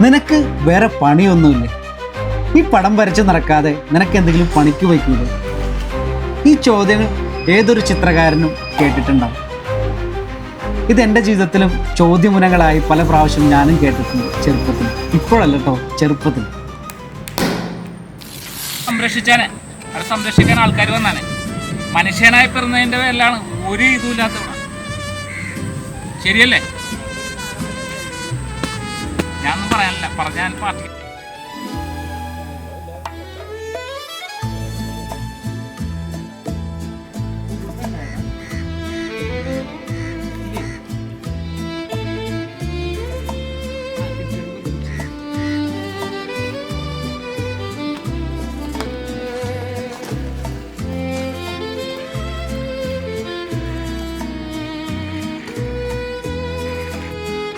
നിനക്ക് വേറെ പണിയൊന്നുമില്ല. ഈ പടം വരച്ച് നടക്കാതെ നിനക്ക് എന്തെങ്കിലും പണിക്ക് വയ്ക്കൂലേ? ഈ ചോദ്യങ്ങൾ ഏതൊരു ചിത്രകാരനും കേട്ടിട്ടുണ്ടാവും. ഇതെൻ്റെ ജീവിതത്തിലും ചോദ്യമുനകളായി പല പ്രാവശ്യം ഞാനും കേട്ടിട്ടുണ്ട്. ചെറുപ്പത്തിൽ, ഇപ്പോഴല്ല കേട്ടോ, ചെറുപ്പത്തിൽ. സംരക്ഷിച്ചാനെ അത് സംരക്ഷിക്കാൻ ആൾക്കാർ വന്നാണ്. മനുഷ്യനായി പിറന്നതിൻ്റെ പേരിലാണ് ഒരു ഇതുമില്ലാത്തവണ. ശരിയല്ലേ? ഞാനൊന്നും പറയാനില്ല, പറഞ്ഞാൽ പാർട്ടി.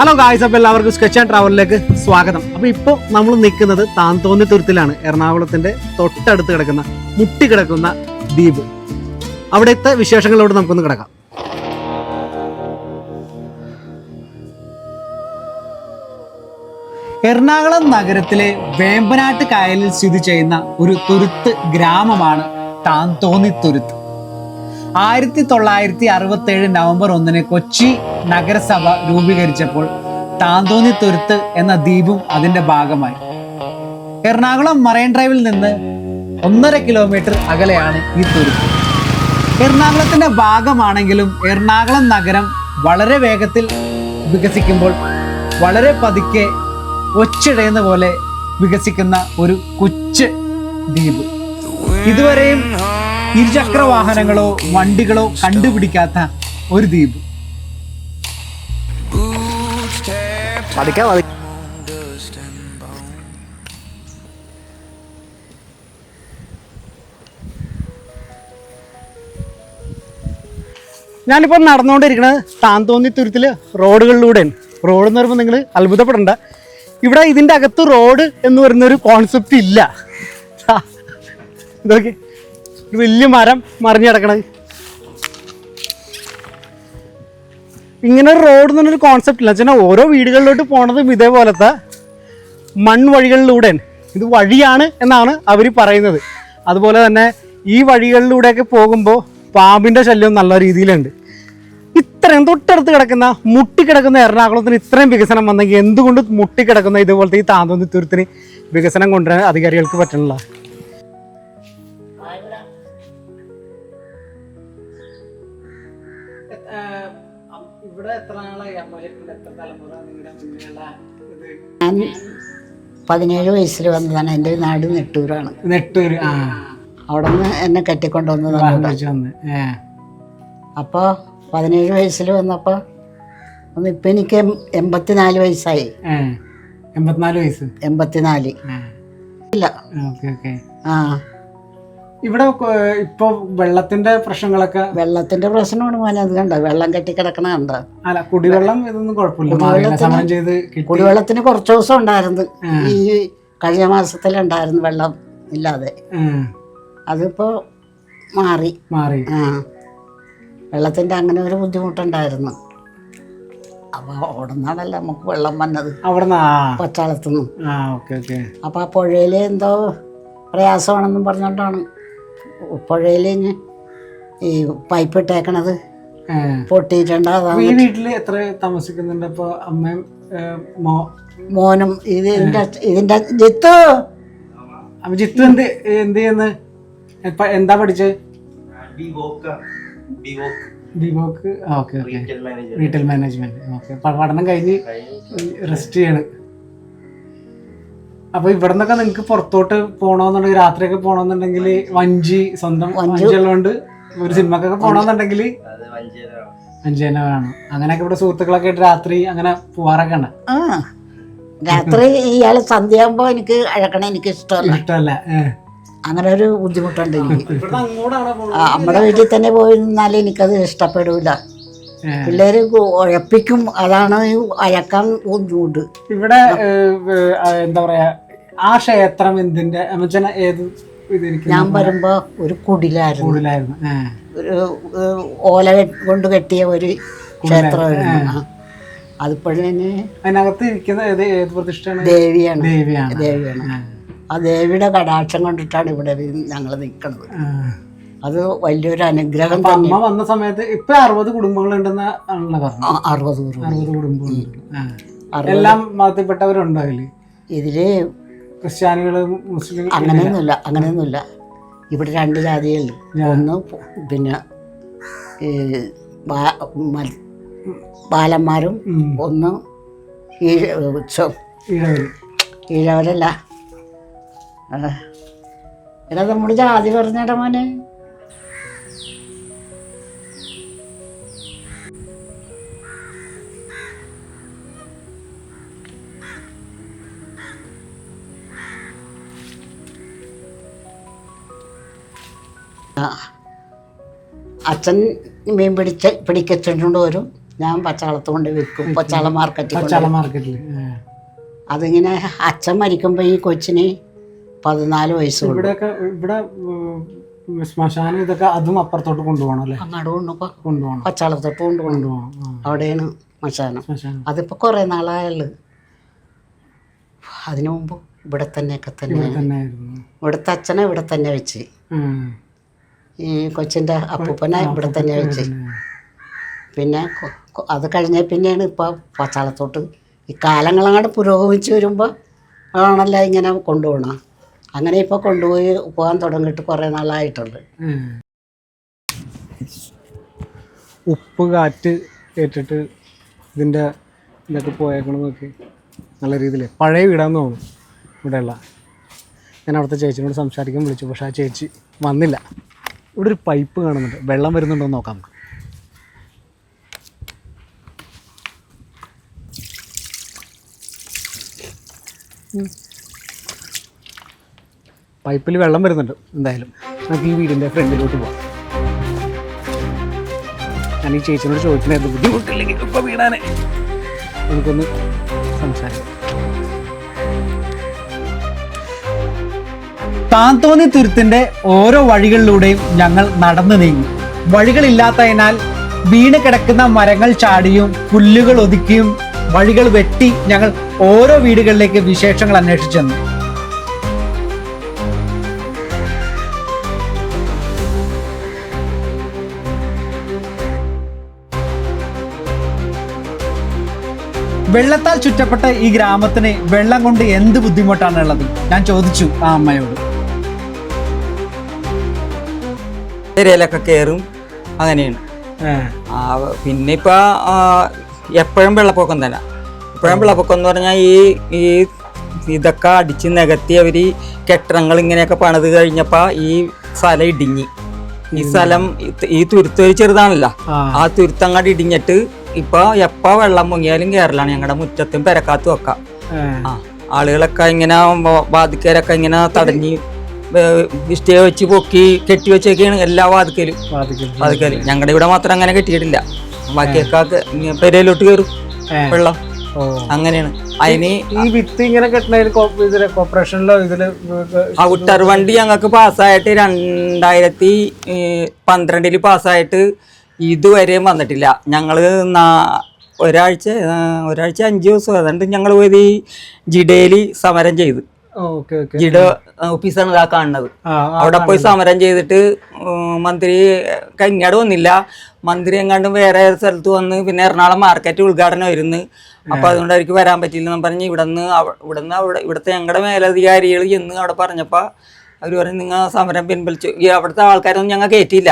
ഹലോ ഗായ്സ്, അപ്പോൾ എല്ലാവർക്കും സ്കെച്ച് ആൻഡ് ട്രാവലിലേക്ക് സ്വാഗതം. അപ്പോൾ ഇപ്പോൾ നമ്മൾ നിൽക്കുന്നത് താന്തോന്നിത്തുരുത്തിലാണ്. എറണാകുളത്തിൻ്റെ തൊട്ടടുത്ത് കിടക്കുന്ന മുട്ടിക്കിടക്കുന്ന ദ്വീപ്. അവിടുത്തെ വിശേഷങ്ങളോട് നമുക്കൊന്ന് കിടക്കാം. എറണാകുളം നഗരത്തിലെ വേമ്പനാട്ട് കായലിൽ സ്ഥിതി ചെയ്യുന്ന ഒരു തുരുത്ത് ഗ്രാമമാണ് താന്തോന്നിത്തുരുത്ത്. 1967 നവംബർ 1 കൊച്ചി നഗരസഭ രൂപീകരിച്ചപ്പോൾ താന്തോന്നിത്തുരുത്ത് എന്ന ദ്വീപും അതിൻ്റെ ഭാഗമായി. എറണാകുളം മറൈൻ ഡ്രൈവിൽ നിന്ന് 1.5 കിലോമീറ്റർ അകലെയാണ് ഈ തുരുത്ത്. എറണാകുളത്തിൻ്റെ ഭാഗമാണെങ്കിലും എറണാകുളം നഗരം വളരെ വേഗത്തിൽ വികസിക്കുമ്പോൾ വളരെ പതുക്കെ ഒച്ചിടയുന്ന പോലെ വികസിക്കുന്ന ഒരു കൊച്ചു ദ്വീപ്. ഇതുവരെയും ഇരുചക്ര വാഹനങ്ങളോ വണ്ടികളോ കണ്ടുപിടിക്കാത്ത ഒരു ദ്വീപ്. ഞാനിപ്പോൾ നടന്നുകൊണ്ടിരിക്കുന്നത് താന്തോന്നിത്തുരുത്തിലെ റോഡുകളിലൂടെയാണ്. റോഡ് എന്ന് പറയുമ്പോൾ നിങ്ങൾ അത്ഭുതപ്പെടേണ്ട, ഇവിടെ ഇതിൻ്റെ അകത്ത് റോഡ് എന്ന് പറയുന്നൊരു കോൺസെപ്റ്റ് ഇല്ല. ഇതൊക്കെ വലിയ മരം മറിഞ്ഞു കിടക്കണത്. ഇങ്ങനെ ഒരു റോഡ് എന്ന് പറഞ്ഞൊരു കോൺസെപ്റ്റ് ഇല്ല. വെച്ചാൽ ഓരോ വീടുകളിലോട്ട് പോണതും ഇതേപോലത്തെ മൺവഴികളിലൂടെ. ഇത് വഴിയാണ് എന്നാണ് അവർ പറയുന്നത്. അതുപോലെ തന്നെ ഈ വഴികളിലൂടെയൊക്കെ പോകുമ്പോൾ പാമ്പിൻ്റെ ശല്യം നല്ല രീതിയിലുണ്ട്. ഇത്രയും തൊട്ടടുത്ത് കിടക്കുന്ന മുട്ടിക്കിടക്കുന്ന എറണാകുളത്തിന് ഇത്രയും വികസനം വന്നെങ്കിൽ എന്തുകൊണ്ട് മുട്ടിക്കിടക്കുന്ന ഇതുപോലത്തെ ഈ താന്തോന്നിത്തുരുത്തിന് വികസനം കൊണ്ടുവരാൻ അധികാരികൾക്ക് പറ്റണില്ല? ഞാൻ 17 വയസ്സിൽ വന്നതാണ്. എൻ്റെ നാട് നെട്ടൂരാണ്. നെട്ടൂര്. അവിടെ നിന്ന് എന്നെ കെട്ടിക്കൊണ്ടുവന്നതാണ്. അപ്പോൾ 17 വയസ്സിൽ വന്നപ്പോൾ ഇപ്പം എനിക്ക് 84 വയസ്സായി. 84 വയസ്സ്. 84 ഇല്ല. ആ, ഇവിടെ ഇപ്പൊ വെള്ളത്തിന്റെ പ്രശ്നങ്ങളൊക്കെ. വെള്ളത്തിന്റെ പ്രശ്നമാണ് മോനെ. അത് കണ്ടോ, വെള്ളം കെട്ടിക്കിടക്കണ കണ്ടോ? അല്ല, കുടിവെള്ളം ഇതൊന്നും കുഴപ്പമില്ല. കുടിവെള്ളത്തിന് കുറച്ച് ദിവസം ഉണ്ടായിരുന്നു. ഈ കഴിഞ്ഞ മാസത്തിലുണ്ടായിരുന്നു വെള്ളം ഇല്ലാതെ. അതിപ്പോ മാറി. ആ, വെള്ളത്തിന്റെ അങ്ങനെ ഒരു ബുദ്ധിമുട്ടുണ്ടായിരുന്നു. അപ്പൊ അവിടെ നിന്നാണല്ലോ നമുക്ക് വെള്ളം വന്നത്, പച്ചാളത്തുനിന്നും. അപ്പൊ ആ പുഴയില് എന്തോ പ്രയാസമാണെന്നും പറഞ്ഞോണ്ടാണ് പുഴയിൽ ഈ പൈപ്പ് ഇട്ടേക്കണത് പൊട്ടിയിട്ടുണ്ട്. ഈ വീട്ടില് എത്ര താമസിക്കുന്നുണ്ട്? അപ്പൊ അമ്മയും മോനും ഇതിന്റെ ജിത്തു. ജിത്തു എന്ത് ചെയ്യുന്നു? എന്താ പഠിച്ചത്? Retail management. ഓക്കെ, പഠനം കഴിഞ്ഞ് റെസ്റ്റ് ചെയ്യാണ്. അപ്പൊ ഇവിടെ നിന്നൊക്കെ നിങ്ങൾക്ക് പുറത്തോട്ട് പോകണമെന്നുണ്ടെങ്കിൽ, രാത്രിയൊക്കെ പോകണമെന്നുണ്ടെങ്കിൽ വഞ്ചി, സ്വന്തം വഞ്ചി ഉള്ളതുകൊണ്ട് ഒരു സിനിമക്കൊക്കെ പോകണമെന്നുണ്ടെങ്കിൽ 5 തന്നെ വേണം. അങ്ങനെയൊക്കെ ഇവിടെ സുഹൃത്തുക്കളൊക്കെ ആയിട്ട് രാത്രി അങ്ങനെ പോവാറൊക്കെ ഉണ്ട്. രാത്രി ഇയാള് സന്ധ്യയാകുമ്പോ എനിക്ക് അഴക്കണ എനിക്ക് ഇഷ്ടമല്ല. അങ്ങനെ ഒരു ബുദ്ധിമുട്ടുണ്ട് എനിക്ക്. നമ്മുടെ വീട്ടിൽ തന്നെ പോയി നിന്നാലും എനിക്കത് ഇഷ്ടപ്പെടൂല. പിള്ളേര് ഉഴപ്പിക്കും, അതാണ് അഴക്കാൻ ബുദ്ധിമുട്ട്. ഇവിടെ എന്താ പറയാ, ആ ക്ഷേത്രം എന്തിന്റെ ഏത്? ഞാൻ വരുമ്പോ ഒരു കുടിലായിരുന്നു. ഒരു ഓല കൊണ്ട് കെട്ടിയ ഒരു ക്ഷേത്രമായിരുന്നു. അതിപ്പോഴും അതിനകത്ത് ഇരിക്കുന്ന ഏത് പ്രതിഷ്ഠയാണ്? ദേവിയാണ്. ദേവിയാണ്. ദേവിയാണ്. ആ ദേവിയുടെ കടാക്ഷം കൊണ്ടിട്ടാണ് ഇവിടെ ഞങ്ങൾ നിൽക്കുന്നത്. അത് വലിയൊരു അനുഗ്രഹം തന്നെ. അമ്മ വന്ന സമയത്ത് ഇപ്പൊ 60 കുടുംബങ്ങളുണ്ടെന്ന് ആണല്ലോ പറഞ്ഞു. 60 കുടുംബങ്ങളുണ്ട്. എല്ലാം മതത്തിൽപ്പെട്ടവരുണ്ടാവില്ലേ ഇതില്? ക്രിസ്ത്യാനികള്, മുസ്ലിം? അങ്ങനെയൊന്നുമില്ല. ഇവിടെ 2 ജാതികളുണ്ട്. ഒന്ന് പിന്നെ ഈ ബാലന്മാരും, ഒന്ന് ഈഴവരല്ല. എടാ നമ്മുടെ ജാതി പറഞ്ഞേടാ മോനെ. അച്ഛൻ മീൻ പിടിക്കച്ചുകൊണ്ട് വരും. ഞാൻ പച്ചാളത്ത് കൊണ്ട് വിൽക്കും. പച്ചാള മാർക്കറ്റിൽ. അതിങ്ങനെ അച്ഛൻ മരിക്കുമ്പോൾ ഈ കൊച്ചിന് 14 വയസ്സ്. ഇവിടെ ശ്മശാനം ഇതൊക്കെ അതും അപ്പുറത്തോട്ട് കൊണ്ടുപോകണം അല്ലേ? അങ്ങോട്ട് കൊണ്ടുപോകണം. പച്ചാളത്തോട്ട് കൊണ്ടുപോകണം. അവിടെയാണ് ശ്മശാനം. അതിപ്പോൾ കുറേ നാളായുള്ളു. അതിനു മുമ്പ് ഇവിടെ തന്നെയൊക്കെ തന്നെ. ഇവിടുത്തെ അച്ഛനെ ഇവിടെ തന്നെ വെച്ച്, ഈ കൊച്ചിൻ്റെ അപ്പൂപ്പനെ ഇവിടെ തന്നെ വെച്ച്. പിന്നെ അത് കഴിഞ്ഞ പിന്നെയാണ് ഇപ്പോൾ പച്ചാളത്തോട്ട് ഈ കാലങ്ങളങ്ങോട്ട് പുരോഗമിച്ച് വരുമ്പോൾ ആണല്ലോ ഇങ്ങനെ കൊണ്ടുപോകണം. അങ്ങനെ ഇപ്പോൾ പോകാൻ തുടങ്ങിയിട്ട് കുറേ നാളായിട്ടുണ്ട്. ഉപ്പ് കാറ്റ് ഏറ്റിട്ട് ഇതൊക്കെ പോയേക്കണമെന്നൊക്കെ നല്ല രീതിയിൽ പഴയ വീടാന്ന് തോന്നുന്നു ഇവിടെയുള്ള. ഞാൻ അവിടുത്തെ ചേച്ചിനോട് സംസാരിക്കാൻ വിളിച്ചു, പക്ഷേ ആ ചേച്ചി വന്നില്ല. ഇവിടെ ഒരു പൈപ്പ് കാണുന്നുണ്ട്, വെള്ളം വരുന്നുണ്ടോ എന്ന് നോക്കാം. പൈപ്പിൽ വെള്ളം വരുന്നുണ്ട്. എന്തായാലും നമുക്ക് ഈ വീടിൻ്റെ ഫ്രണ്ടിലോട്ട് പോകാം. ഞാൻ ഈ ചേച്ചിനോട് ചോദിക്കുന്നത് ബുദ്ധിമുട്ടില്ലെങ്കിൽ ഇപ്പോൾ വീടാനെ നമുക്കൊന്ന് സംസാരിക്കാം. താന്തോന്നി തുരുത്തിൻ്റെ ഓരോ വഴികളിലൂടെയും ഞങ്ങൾ നടന്നു നീങ്ങി. വഴികളില്ലാത്തതിനാൽ വീണ് കിടക്കുന്ന മരങ്ങൾ ചാടിയും പുല്ലുകൾ ഒതുക്കിയും വഴികൾ വെട്ടി ഞങ്ങൾ ഓരോ വീടുകളിലേക്ക് വിശേഷങ്ങൾ അന്വേഷിച്ചു ചെന്നു. വെള്ളത്താൽ ചുറ്റപ്പെട്ട ഈ ഗ്രാമത്തിന് വെള്ളം കൊണ്ട് എന്ത് ബുദ്ധിമുട്ടാണുള്ളത്? ഞാൻ ചോദിച്ചു ആ അമ്മയോട്. ഏരിയയിലൊക്കെ കയറും, അങ്ങനെയാണ്. പിന്നെ ഇപ്പൊ എപ്പോഴും വെള്ളപ്പൊക്കം തന്നെ. എപ്പോഴും വെള്ളപ്പൊക്കം എന്ന് പറഞ്ഞാൽ ഈ ഇതൊക്കെ അടിച്ച് നികത്തി അവർ കെട്ടിടങ്ങൾ ഇങ്ങനെയൊക്കെ പണിത് കഴിഞ്ഞപ്പോൾ ഈ സ്ഥലം ഇടിഞ്ഞ്, ഈ സ്ഥലം ഈ തുരുത്തൊരു ചെറുതാണല്ലോ, ആ തുരുത്തങ്ങാട് ഇടിഞ്ഞിട്ട് ഇപ്പൊ എപ്പോ വെള്ളം പൊങ്ങിയാലും കയറലാണ് ഞങ്ങളുടെ മുറ്റത്തും പെരക്കാത്തും ഒക്കെ. ആളുകളൊക്കെ ഇങ്ങനെ വാതിക്കരൊക്കെ ഇങ്ങനെ തടഞ്ഞ് ഇഷ്ടയെ വെച്ച് പൊക്കി കെട്ടി വെച്ചൊക്കെയാണ് എല്ലാ വാതിക്കലും. ഞങ്ങളുടെ ഇവിടെ മാത്രം അങ്ങനെ കെട്ടിയിട്ടില്ല, ബാക്കിയൊക്കെ പെരയിലോട്ട് കയറും വെള്ളം. അങ്ങനെയാണ്. അതിന് ഈ വിത്ത് ഇങ്ങനെ കോർപ്പറേഷനിലോ ഔട്ടർ വണ്ടി ഞങ്ങൾക്ക് പാസ്സായിട്ട് 2012 പാസ്സായിട്ട് ഇതുവരെയും വന്നിട്ടില്ല. ഞങ്ങള് ഒരാഴ്ച 5 ദിവസം ഏതാണ്ട് ഞങ്ങൾ പോയത് ഈ ജിഡയിൽ സമരം ചെയ്ത്. ജിഡ ഓഫീസാണ് ഇതാ കാണുന്നത്. അവിടെ പോയി സമരം ചെയ്തിട്ട് മന്ത്രി ഇങ്ങോട്ട് വന്നില്ല. മന്ത്രി എങ്ങാണ്ടും വേറെ സ്ഥലത്ത് വന്ന് പിന്നെ എറണാകുളം മാർക്കറ്റ് ഉദ്ഘാടനം വരുന്നു. അപ്പൊ അതുകൊണ്ട് അവർക്ക് വരാൻ പറ്റില്ലെന്ന് പറഞ്ഞ് ഇവിടുത്തെ ഞങ്ങളുടെ മേലധികാരികൾ ചെന്ന് അവിടെ പറഞ്ഞപ്പോ അവർ പറഞ്ഞു നിങ്ങൾ സമരം പിൻവലിച്ചു. അവിടുത്തെ ആൾക്കാരൊന്നും ഞങ്ങൾ കയറ്റിയില്ല,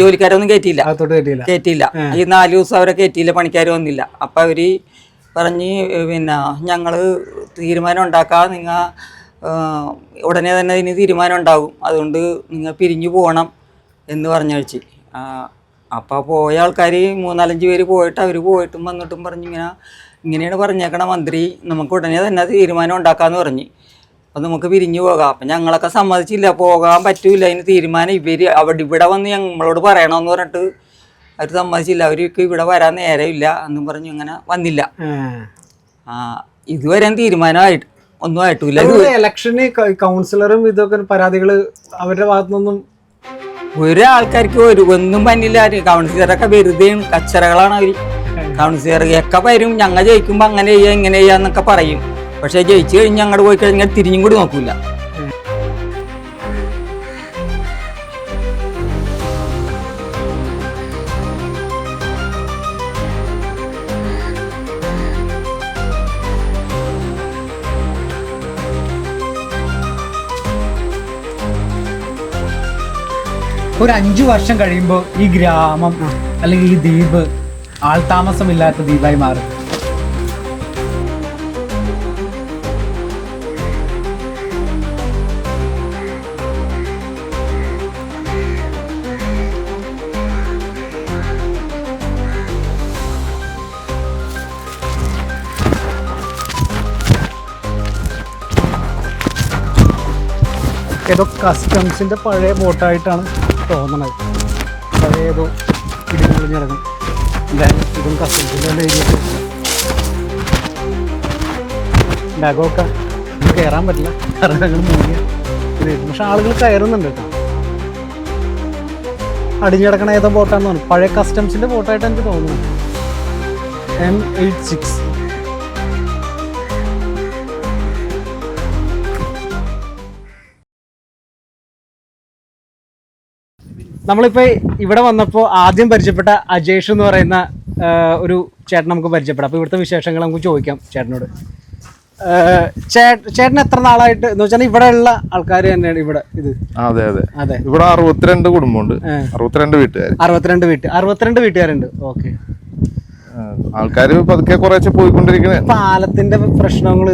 ജോലിക്കാരൊന്നും കയറ്റിയില്ല. ഈ 4 ദിവസം അവരെ കയറ്റിയില്ല, പണിക്കാർ വന്നില്ല. അപ്പം അവർ പറഞ്ഞ് പിന്നെ ഞങ്ങൾ തീരുമാനം ഉണ്ടാക്കാം, നിങ്ങൾ ഉടനെ തന്നെ ഇതിന് തീരുമാനം ഉണ്ടാകും, അതുകൊണ്ട് നിങ്ങൾ പിരിഞ്ഞു പോകണം എന്ന് പറഞ്ഞു വെച്ച്. അപ്പോൾ പോയ ആൾക്കാർ 3-4 പേര് പോയിട്ട് അവർ പോയിട്ടും വന്നിട്ടും പറഞ്ഞ് ഇങ്ങനെയാണ് പറഞ്ഞേക്കണ മന്ത്രി, നമുക്ക് ഉടനെ തന്നെ തീരുമാനം ഉണ്ടാക്കാമെന്ന് പറഞ്ഞ്. അപ്പം നമുക്ക് പിരിഞ്ഞു പോകാം. അപ്പം ഞങ്ങളൊക്കെ സമ്മതിച്ചില്ല, പോകാൻ പറ്റൂല, അതിന് തീരുമാനം ഇവിടെ വന്ന് ഞങ്ങളോട് പറയണമെന്ന് പറഞ്ഞിട്ട് അവർ സമ്മതിച്ചില്ല. അവർക്ക് ഇവിടെ വരാൻ നേരമില്ല എന്നും പറഞ്ഞു ഇങ്ങനെ വന്നില്ല. ഇതുവരെ തീരുമാനമായിട്ട് ഒന്നും ആയിട്ടില്ല. ഇലക്ഷന് കൗൺസിലറും ഇതൊക്കെ പരാതികൾ അവരുടെ ഭാഗത്തുനിന്നൊന്നും ഒരാൾക്കാർക്ക് ഒന്നും പന്നില്ല. കൗൺസിലറൊക്കെ വെറുതെ കച്ചറകളാണ് അവർ. കൗൺസിലറൊക്കെ വരും, ഞങ്ങൾ ജയിക്കുമ്പോൾ അങ്ങനെ ചെയ്യാ ഇങ്ങനെ ചെയ്യാന്നൊക്കെ പറയും. പക്ഷെ ജയിച്ചു കഴിഞ്ഞ് അങ്ങോട്ട് പോയി കഴിഞ്ഞാൽ തിരിഞ്ഞും കൂടി നോക്കൂല. ഒരു 5 വർഷം കഴിയുമ്പോൾ ഈ ഗ്രാമം അല്ലെങ്കിൽ ഈ ദ്വീപ് ആൾതാമസമില്ലാത്ത ദ്വീപായി മാറും. ഏതോ കസ്റ്റംസിൻ്റെ പഴയ ബോട്ടായിട്ടാണ് തോന്നണത്. പഴയ ഏതോ ഇടിഞ്ഞിറങ്ങും. എന്തായാലും ഇതും കസ്റ്റംസിൻ്റെ ഏരിയ ഡാഗമൊക്കെ കയറാൻ പറ്റില്ല, കാരണം ഞങ്ങൾ മൂന്നിയ. പക്ഷെ ആളുകൾ കയറുന്നുണ്ട് കേട്ടോ. അടിഞ്ഞിടക്കണ ഏതോ ബോട്ടാന്ന് തോന്നുന്നു. പഴയ കസ്റ്റംസിൻ്റെ ബോട്ടായിട്ട് എനിക്ക് തോന്നുന്നു. M86. നമ്മളിപ്പോൾ ഇവിടെ വന്നപ്പോൾ ആദ്യം പരിചയപ്പെട്ട അജേഷ് എന്ന് പറയുന്ന ഒരു ചേട്ടൻ നമുക്ക് പരിചയപ്പെടാം. അപ്പോൾ ഇവിടുത്തെ വിശേഷങ്ങൾ നമുക്ക് ചോദിക്കാം ചേട്ടനോട്. ചേട്ടൻ എത്ര നാളായിട്ട് എന്ന് വെച്ചാൽ ഇവിടെ ഉള്ള ആൾക്കാർ തന്നെയാണ് ഇവിടെ ഇത്? അതെ അതെ അതെ. ഇവിടെ 62 കുടുംബമുണ്ട്, 62 വീട്ടുകാരുണ്ട്. ഓക്കെ. ആൾക്കാർ പതുക്കെ കുറേശ്ശെ പോയിക്കൊണ്ടിരിക്കണേ. പാലത്തിന്റെ പ്രശ്നങ്ങൾ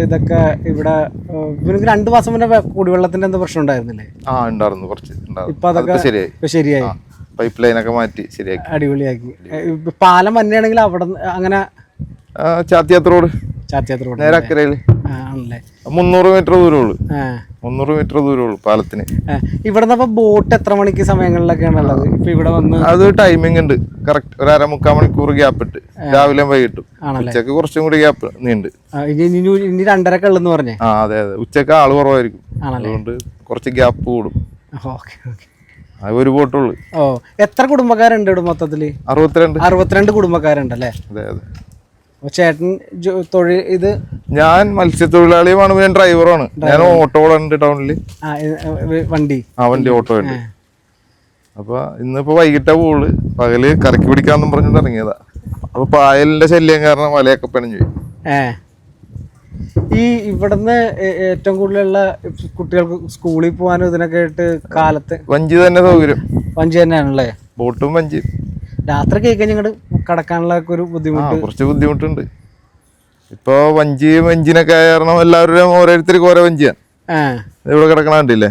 ഇതൊക്കെ ഇവിടെ 2 മാസം മുന്നേ കുടിവെള്ളത്തിന്റെ എന്താ പ്രശ്നം ഉണ്ടായിരുന്നില്ലേ? ഉണ്ടായിരുന്നു കുറച്ച്. ഇപ്പൊ അതൊക്കെ ശരിയായി. പൈപ്പ് ലൈനൊക്കെ മാറ്റി ശരിയാക്കി, അടിപൊളിയാക്കി. പാലം തന്നെയാണെങ്കിൽ അവിടെ അങ്ങനെ ചാത്തിയാത്ര റോഡ് നേരെ അക്കരയില് 300 മീറ്റർ ദൂരമുള്ളൂ. 300 മീറ്റർ ദൂരമുള്ളൂ പാലത്തിന്. ഇവിടെ ബോട്ട് എത്ര മണിക്ക് സമയങ്ങളിലൊക്കെയാണ് ഉള്ളത്? ഇപ്പൊ ഇവിടെ വന്ന് അത് ടൈമിംഗ് ഉണ്ട് കറക്റ്റ്. 1.5-3 മണിക്കൂർ ഗ്യാപ്പ് ഇട്ട് രാവിലെ വൈകിട്ടും. ഉച്ചക്ക് കുറച്ചും കൂടി ഗ്യാപ്പ് നീണ്ട്. ഇനി 2:30 ഉള്ളെന്ന് പറഞ്ഞേ? അതെ അതെ. ഉച്ചക്ക് ആള് കുറവായിരിക്കും, അതുകൊണ്ട് കുറച്ച് ഗ്യാപ്പ് കൂടും. ഒരു ബോട്ടുള്ളൂ. ഓ, എത്ര കുടുംബക്കാരുണ്ട് ഇവിടെ മൊത്തത്തില്? 62 കുടുംബക്കാരുണ്ടല്ലേ? അതെ അതെ. ചേട്ടൻ തൊഴിൽ ഇത്? ഞാൻ മത്സ്യത്തൊഴിലാളിയുമാണ്, ഞാൻ ഡ്രൈവറാണ്. ഞാൻ ഓട്ടോ ഉണ്ട് ടൗണില്, വണ്ടി ഓട്ടോ ഉണ്ട്. അപ്പൊ ഇന്നിപ്പോ വൈകിട്ടാ പോള്, പകല് കറക്കി പിടിക്കാന്നും പറഞ്ഞോണ്ട് ഇറങ്ങിയതാ. അപ്പൊ പായലിന്റെ ശല്യം കാരണം വലയൊക്കെ പണിഞ്ഞു പോയി. ഈ ഇവിടുന്ന് ഏറ്റവും കൂടുതലുള്ള കുട്ടികൾക്ക് സ്കൂളിൽ പോകാനും ഇതിനൊക്കെ ആയിട്ട് കാലത്ത് വഞ്ചി തന്നെ സൗകര്യം. വഞ്ചി തന്നെയാണല്ലേ? ബോട്ടും വഞ്ചി. രാത്രി കേൾക്കാൻ ഞങ്ങൾ കടക്കാനുള്ള ഒരു ബുദ്ധിമുട്ട്, കുറച്ച് ബുദ്ധിമുട്ടുണ്ട്. ഇപ്പൊ വഞ്ചിനൊക്കെ കാരണം എല്ലാവരും ഓരോരുത്തർക്ക് ഓരോ വഞ്ചിയാണ് ഇവിടെ കിടക്കണ കണ്ടില്ലേ?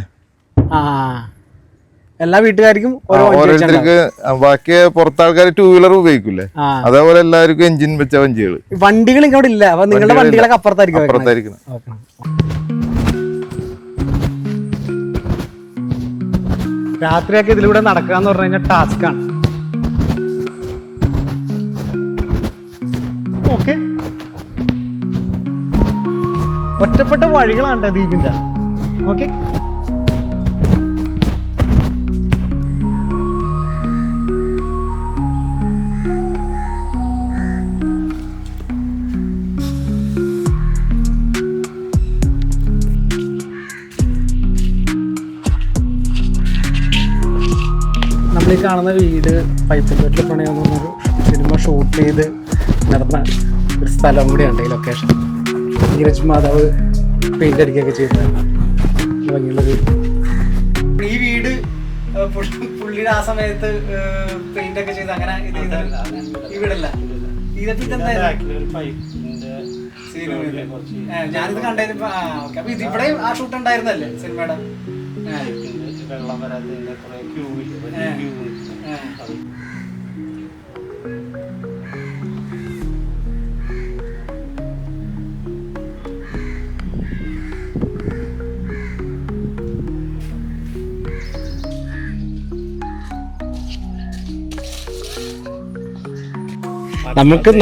എല്ലാ വീട്ടുകാർക്കും ഓരോരുത്തർക്ക്. ബാക്കി പുറത്താൾക്കാർ 2 വീലർ ഉപയോഗിക്കൂലേ, അതേപോലെ എല്ലാവർക്കും എഞ്ചിൻ വെച്ച വഞ്ചികൾ. വണ്ടികൾ ഇങ്ങോട്ട് ഇല്ല, അപ്പൊ നിങ്ങളുടെ വണ്ടികളൊക്കെ അപ്പുറത്തായിരിക്കും. രാത്രിയൊക്കെ ഇതിലൂടെ നടക്കുക എന്ന് പറഞ്ഞു കഴിഞ്ഞാൽ ടാസ്ക്കാണ്. ഓക്കെ, ഒറ്റപ്പെട്ട വഴികളാണ് ദ്വീപിന്റെ. ഓക്കെ, നമ്മളീ കാണുന്ന വീട് പൈപ്പ് വെട്ടിൽ പണിയാൻ ഒരു സിനിമ ഷൂട്ട് ചെയ്ത് നടന്ന ഒരു സ്ഥലം കൂടിയാണ് ഈ ലൊക്കേഷൻ. നീരജ് മാധവ് പെയിന്റ് അടിക്കുകയൊക്കെ ചെയ്തതാണ് ഭംഗിയുള്ളത്. ഈ വീട് പുള്ളിയുടെ ആ സമയത്ത് പെയിന്റ് ഒക്കെ ചെയ്ത് അങ്ങനെ ഇത് ഈ വീടല്ല. ഞാനിത് കണ്ടായിരുന്നു. അപ്പൊ ഇതിവിടെ ആ ഷൂട്ട് ഉണ്ടായിരുന്നല്ലേ സിനിമയുടെ?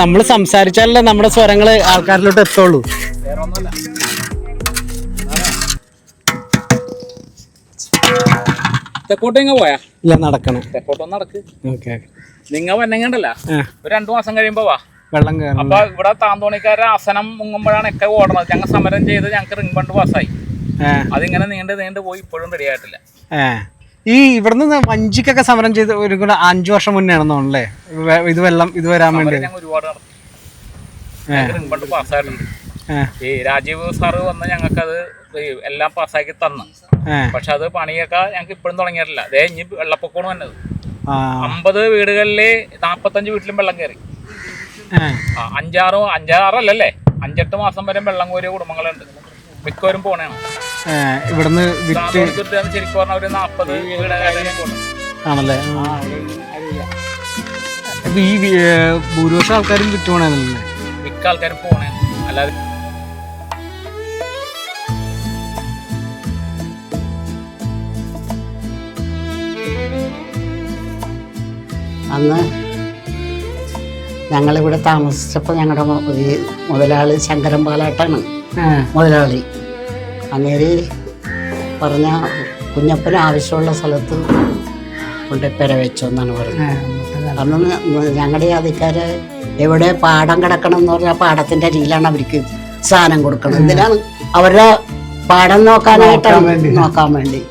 നമ്മൾ സംസാരിച്ചാലല്ലേ നമ്മുടെ സ്വരങ്ങള് ആൾക്കാരിലോട്ട് എത്തുള്ളൂ. തെക്കോട്ടെങ്ങ പോയാ? ഇല്ല, നടക്കണം. തെക്കോട്ടൊന്ന് നടക്ക്. ഓക്കെ. നിങ്ങൾ വന്നെങ്കണ്ടല്ല ഒരു 2 മാസം കഴിയുമ്പോ വാ വെള്ളം കയറും. അപ്പൊ ഇവിടെ താന്തോണിക്കാരുടെ ആസനം മുങ്ങുമ്പോഴാണ് ഒക്കെ ഓടണത്. ഞങ്ങൾ സമരം ചെയ്ത് ഞങ്ങൾക്ക് റിംഗ് ഫണ്ട് പാസ്സായി. അതിങ്ങനെ നീണ്ട് പോയി ഇപ്പോഴും റെഡി ആയിട്ടില്ല. ഈ ഇവിടുന്ന് വഞ്ചിക്കൊക്കെ സമരം ചെയ്ത് ഒരു 5 വർഷം മുന്നേ ആണെന്ന് തോന്നുന്നല്ലേ ഇത് വെള്ളം ഇത് വരാൻ വേണ്ടി? ഞങ്ങൾ ഒരുപാട് നടത്തി. റിംഗ് ഫണ്ട് പാസ്സായിട്ടുണ്ട്. ഈ രാജീവ് സാറ് വന്ന് ഞങ്ങൾക്കത് എല്ലാം പാസ്സാക്കി തന്നു. പക്ഷെ അത് പണിയൊക്കെ ഞങ്ങൾക്ക് ഇപ്പോഴും തുടങ്ങിയിട്ടില്ല. അതേ ഇനി വെള്ളപ്പൊക്കമാണ് വന്നത്. 50 വീടുകളില് 45 വീട്ടിലും വെള്ളം കയറി. 5-6 അല്ലല്ലേ 5-8 മാസം വരെ വെള്ളം കോരിയ കുടുംബങ്ങളുണ്ട്. മിക്കവരും പോണേണ് ഇവിടുന്ന് ശരിക്കും പറഞ്ഞ ഒരു 40 വീടുകളിലും പോകണം ആണല്ലേ. ഈ ഭൂരിപക്ഷം ആൾക്കാരും വിറ്റുപോണല്ലേ? മിക്ക ആൾക്കാരും പോണേണ്. അല്ലാതെ അന്ന് ഞങ്ങളിവിടെ താമസിച്ചപ്പോൾ ഞങ്ങളുടെ ഈ മുതലാളി ശങ്കരൻ പാലാട്ടാണ് മുതലാളി. അങ്ങേര് പറഞ്ഞ കുഞ്ഞപ്പന് ആവശ്യമുള്ള സ്ഥലത്ത് കൊണ്ട് പെര വെച്ചോ എന്നാണ് പറഞ്ഞത്. അന്ന് ഞങ്ങളുടെ ആദ്യക്കാര് എവിടെ പാടം കിടക്കണം എന്ന് പറഞ്ഞാൽ പാടത്തിൻ്റെ അരിയിലാണ് അവർക്ക് സാധനം കൊടുക്കണം. എന്തിനാണ്? അവരുടെ പാടം നോക്കാൻ വേണ്ടി.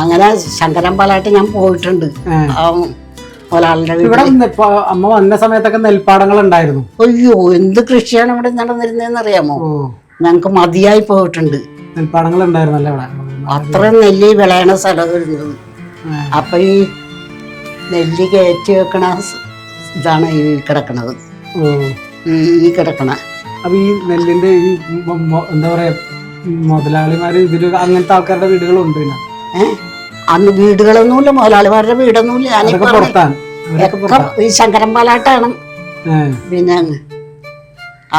അങ്ങനെ ശങ്കരൻ പാലാട്ട് ഞാൻ പോയിട്ടുണ്ട്. ഇവിടെ അമ്മ വന്ന സമയത്തൊക്കെ നെൽപ്പാടങ്ങൾ ഉണ്ടായിരുന്നു. അയ്യോ, എന്ത് കൃഷിയാണ് ഇവിടെ നടന്നിരുന്നതെന്ന് അറിയാമോ? ഞങ്ങക്ക് മതിയായി പോയിട്ടുണ്ട്. നെൽപ്പാടങ്ങൾ ഉണ്ടായിരുന്നല്ലേ ഇവിടെ? അത്ര നെല്ല് വിളയണ സ്ഥലം വരുന്നത്. അപ്പൊ ഈ നെല്ല് കയറ്റി വെക്കണ ഇതാണ് ഈ കിടക്കണത്, ഈ കിടക്കണ. അപ്പൊ ഈ നെല്ലിന്റെ ഈ എന്താ പറയാ മുതലാളിമാര് ഇതില് അങ്ങനത്തെ ആൾക്കാരുടെ വീടുകളുണ്ട്? അന്ന് വീടുകളൊന്നുമില്ല, മുതലാളിമാരുടെ വീടൊന്നുമില്ല. ഈ ശങ്കരൻ പാലാട്ടാണ്. പിന്നെ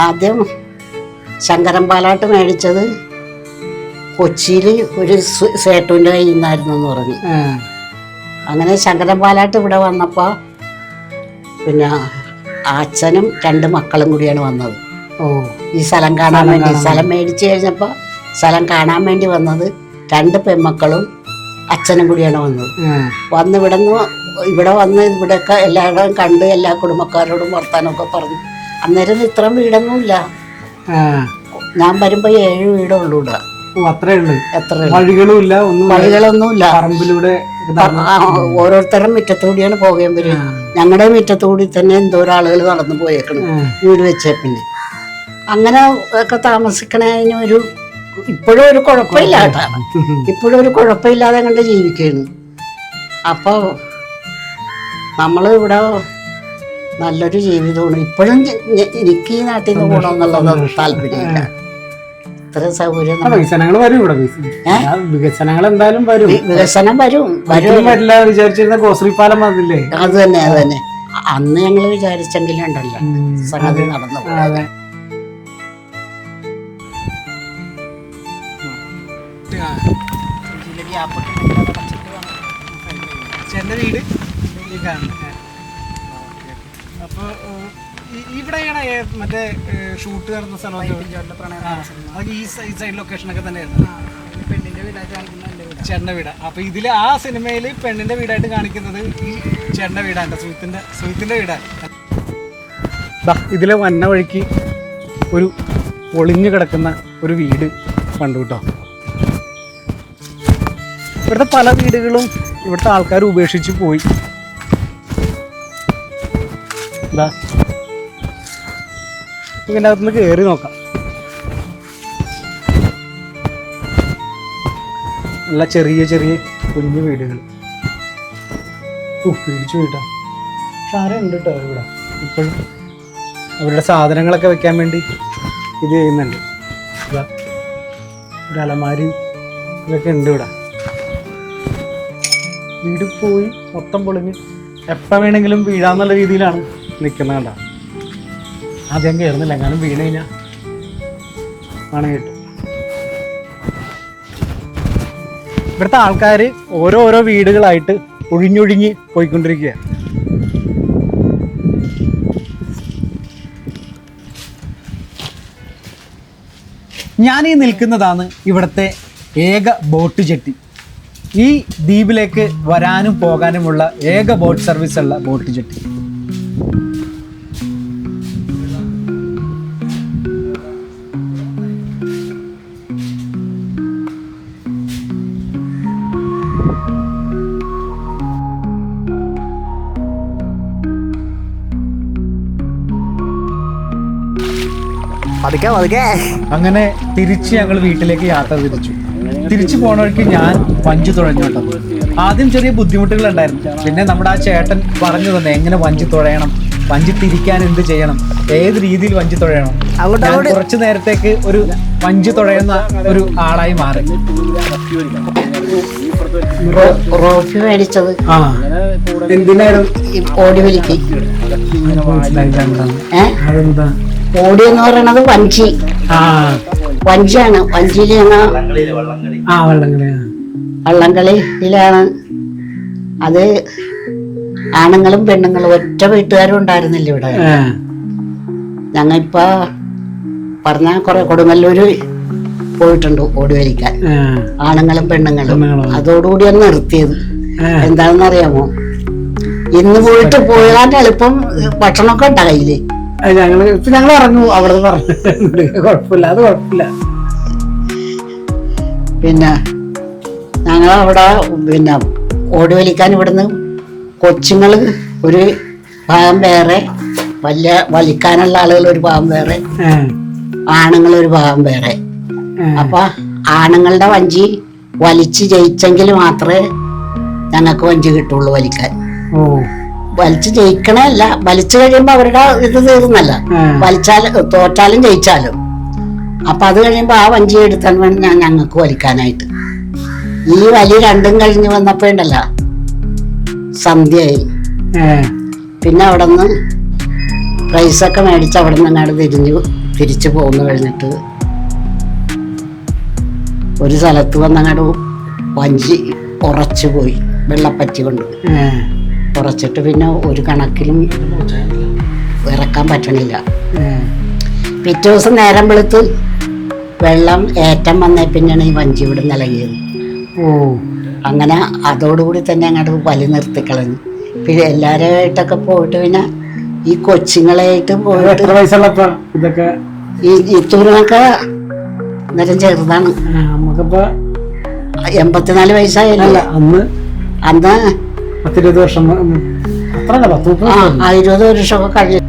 ആദ്യം ശങ്കരൻ പാലാട്ട് മേടിച്ചത് കൊച്ചിയിൽ ഒരു സേട്ടുവിൻ്റെ കയ്യിൽ നിന്നായിരുന്നു എന്ന് പറഞ്ഞു. അങ്ങനെ ശങ്കരൻ പാലാട്ട് ഇവിടെ വന്നപ്പോൾ പിന്നെ അച്ഛനും 2 മക്കളും കൂടിയാണ് വന്നത്. ഈ സ്ഥലം കാണാൻ വേണ്ടി. സ്ഥലം മേടിച്ചു കഴിഞ്ഞപ്പോൾ സ്ഥലം കാണാൻ വേണ്ടി വന്നത് 2 പെൺമക്കളും അച്ഛനും കൂടിയാണ് വന്നത്. ഇവിടെ വന്ന് ഇവിടെയൊക്കെ എല്ലാവരും കണ്ട് എല്ലാ കുടുംബക്കാരോടും വർത്താനമൊക്കെ പറഞ്ഞു. അന്നേരം ഇത്രയും വീടൊന്നുമില്ല. ഞാൻ വരുമ്പോ 7 വീടേ ഉള്ളൂ ഇവിടെ. വഴികളൊന്നുമില്ല. ഓരോരുത്തരുടെ മുറ്റത്തുകൂടിയാണ് പോകാൻ വരിക. ഞങ്ങളുടെ മുറ്റത്തുകൂടി തന്നെ എന്തോരം ആളുകൾ നടന്നു പോയേക്കണം വീട് വെച്ചേ. പിന്നെ അങ്ങനെ ഒക്കെ താമസിക്കണതിന് ഇപ്പോഴും ഒരു കുഴപ്പമില്ല കേട്ടോ. ഇപ്പോഴും ഒരു കുഴപ്പമില്ലാതെ കണ്ട് ജീവിക്കുകയാണ്. അപ്പോൾ നമ്മൾ ഇവിടെ നല്ലൊരു ജീവിതമാണ്. ഇപ്പോഴും എനിക്ക് ഈ നാട്ടിൽ നിന്ന് പോകണമെന്നുള്ളത് താല്പര്യമില്ല. ഇത്ര സൗകര്യം വികസനങ്ങൾ എന്തായാലും വരും. വികസനം വരും. വിചാരിച്ചിരുന്ന ഗ്രോസറി പാലം അതില്ലേ? അത് തന്നെ അന്ന് ഞങ്ങൾ വിചാരിച്ചെങ്കിലും ഉണ്ടല്ലോ സംഗതി നടന്നു. ചേട്ടൻ്റെ വീട് അപ്പോൾ ഇവിടെയാണ് മറ്റേ ഷൂട്ട് നടന്ന സ്ഥലമൊക്കെ ഈ സൈഡ് ലൊക്കേഷനൊക്കെ തന്നെയായിരുന്നു. ചേട്ടൻ്റെ വീട്. അപ്പോൾ ഇതിൽ ആ സിനിമയിൽ പെണ്ണിൻ്റെ വീടായിട്ട് കാണിക്കുന്നത് ഈ ചേട്ടൻ്റെ വീടാണ്, സുഹിത്തിൻ്റെ വീടാണ്. ഇതിലെ വന്ന വഴിക്ക് ഒരു ഒളിഞ്ഞു കിടക്കുന്ന ഒരു വീട് കണ്ടു കേട്ടോ. ഇവിടുത്തെ പല വീടുകളും ഇവിടുത്തെ ആൾക്കാർ ഉപേക്ഷിച്ച് പോയി. ഇതിൻ്റെ അകത്തുനിന്ന് കയറി നോക്കാം. നല്ല ചെറിയ കുഞ്ഞു വീടുകൾ. പേടിച്ചു പോയിട്ടോ. പക്ഷെ ആരുണ്ട് കേട്ടോ ഇവിടെ ഇപ്പോഴും. അവരുടെ സാധനങ്ങളൊക്കെ വെക്കാൻ വേണ്ടി ഇത് ചെയ്യുന്നുണ്ട്. ഒരു അലമാരി ഇതൊക്കെ ഉണ്ട് ഇവിടെ. വീട് പോയി മൊത്തം പൊളിഞ്ഞ് എപ്പോൾ വേണമെങ്കിലും വീഴാന്നുള്ള രീതിയിലാണ് നിൽക്കുന്നത്. കണ്ട ആദ്യം കയറുന്നില്ല, എങ്ങാനും വീണ് കഴിഞ്ഞാൽ ആണ് കേട്ടു. ഇവിടുത്തെ ആൾക്കാർ ഓരോ വീടുകളായിട്ട് ഒഴിഞ്ഞൊഴിഞ്ഞ് പോയിക്കൊണ്ടിരിക്കുക. ഞാൻ ഈ നിൽക്കുന്നതാണ് ഇവിടുത്തെ ഏക ബോട്ട് ജെട്ടി. ഈ ദ്വീപിലേക്ക് വരാനും പോകാനുമുള്ള ഏക ബോട്ട് സർവീസുള്ള ബോട്ട് ജെട്ടി. അങ്ങനെ തിരിച്ച് ഞങ്ങൾ വീട്ടിലേക്ക് യാത്ര തിരിച്ചു പോണ വഴിക്ക് ഞാൻ വഞ്ചി തുഴഞ്ഞു കേട്ടോ. ആദ്യം ചെറിയ ബുദ്ധിമുട്ടുകൾ ഉണ്ടായിരുന്നു. പിന്നെ നമ്മുടെ ആ ചേട്ടൻ പറഞ്ഞു തന്നെ എങ്ങനെ വഞ്ചി തുഴയണം, വഞ്ചി തിരിക്കാൻ എന്ത് ചെയ്യണം, ഏത് രീതിയിൽ വഞ്ചി തുഴയണം. ഞാൻ കുറച്ചു നേരത്തേക്ക് ഒരു വഞ്ചി തുഴയുന്ന ഒരു ആളായി മാറി. റോഫി മേടിച്ചത് എന്തിനായിരുന്നു? ഓടി വലിക്ക്. ഓടി എന്ന് പറയണത് വഞ്ചി, വഞ്ചിയാണ്. വഞ്ചിയിൽ ഞങ്ങൾ വള്ളംകളിയിലാണ്. അത് ആണുങ്ങളും പെണ്ണുങ്ങളും ഒറ്റ വീട്ടുകാരും ഉണ്ടായിരുന്നില്ല ഇവിടെ. ഞങ്ങൾ ഇപ്പൊ പറഞ്ഞ കുറെ കൊടുങ്ങല്ലൂര് പോയിട്ടുണ്ട് ഓടി വലിക്കാൻ, ആണുങ്ങളും പെണ്ണുങ്ങളും. അതോടുകൂടിയാണ് നിർത്തിയത്. എന്താണെന്ന് അറിയാമോ? ഇന്ന് പോയിട്ട് പോയാൽ എളുപ്പം ഭക്ഷണമൊക്കെ ഉണ്ടാ കയ്യില്. ഞങ്ങൾ ഇറങ്ങു അവിടെ പറഞ്ഞിട്ടുണ്ട്. കുഴപ്പമില്ല, അത് കുഴപ്പമില്ല. പിന്നെ ഞങ്ങളവിടെ പിന്നെ ഓടി വലിക്കാൻ ഇവിടുന്ന് കൊച്ചുങ്ങള് ഒരു ഭാഗം വേറെ, വലിയ വലിക്കാനുള്ള ആളുകൾ ഒരു ഭാഗം വേറെ, ആണുങ്ങൾ ഒരു ഭാഗം വേറെ. അപ്പൊ ആണുങ്ങളുടെ വഞ്ചി വലിച്ച് ജയിച്ചെങ്കിൽ മാത്രമേ ഞങ്ങൾക്ക് വഞ്ചി കിട്ടുള്ളൂ വലിക്കാൻ. വലിച്ച് ജയിക്കണല്ല, വലിച്ചു കഴിയുമ്പോ അവരുടെ ഇത് തീർന്നല്ല. തോറ്റാലും ജയിച്ചാലും. അപ്പൊ അത് കഴിയുമ്പോ ആ വഞ്ചി എടുത്താൽ വേണം ഞങ്ങൾക്ക് വലിക്കാനായിട്ട്. ഈ വലി രണ്ടും കഴിഞ്ഞ് വന്നപ്പോണ്ടല്ല സന്ധ്യയായി. പിന്നെ അവിടെ നിന്ന് പ്രൈസൊക്കെ മേടിച്ച് അവിടെ നിന്ന് അങ്ങോട്ട് തിരിച്ചു പോന്നു കഴിഞ്ഞിട്ട് ഒരു സ്ഥലത്ത് വന്നങ്ങോട്ട് വഞ്ചി ഉറച്ചു പോയി, വെള്ളപ്പറ്റി കൊണ്ട് ഉറച്ചിട്ട് പിന്നെ ഒരു കണക്കിലും ഇറക്കാൻ പറ്റണില്ല. പിറ്റേ ദിവസം നേരം വെളുത്ത് വെള്ളം ഏറ്റം വന്നേ പിന്നെയാണ് ഈ വഞ്ചി ഇവിടെ നിലകിയത്. അങ്ങനെ അതോടുകൂടി തന്നെ അങ്ങോട്ട് വലി നിർത്തിക്കളഞ്ഞു. പിന്നെ എല്ലാവരുമായിട്ടൊക്കെ പോയിട്ട് പിന്നെ ഈ കൊച്ചുങ്ങളായിട്ട് പോയിട്ട് ഇതൊക്കെ ഈ തൂരമൊക്കെ നേരം ചെറുതാണ്. നമുക്കിപ്പോ 84 വയസ്സായല്ല അന്ന്. അന്ന് 10-20 വർഷം, അത്ര 20 വർഷമൊക്കെ കഴിഞ്ഞു.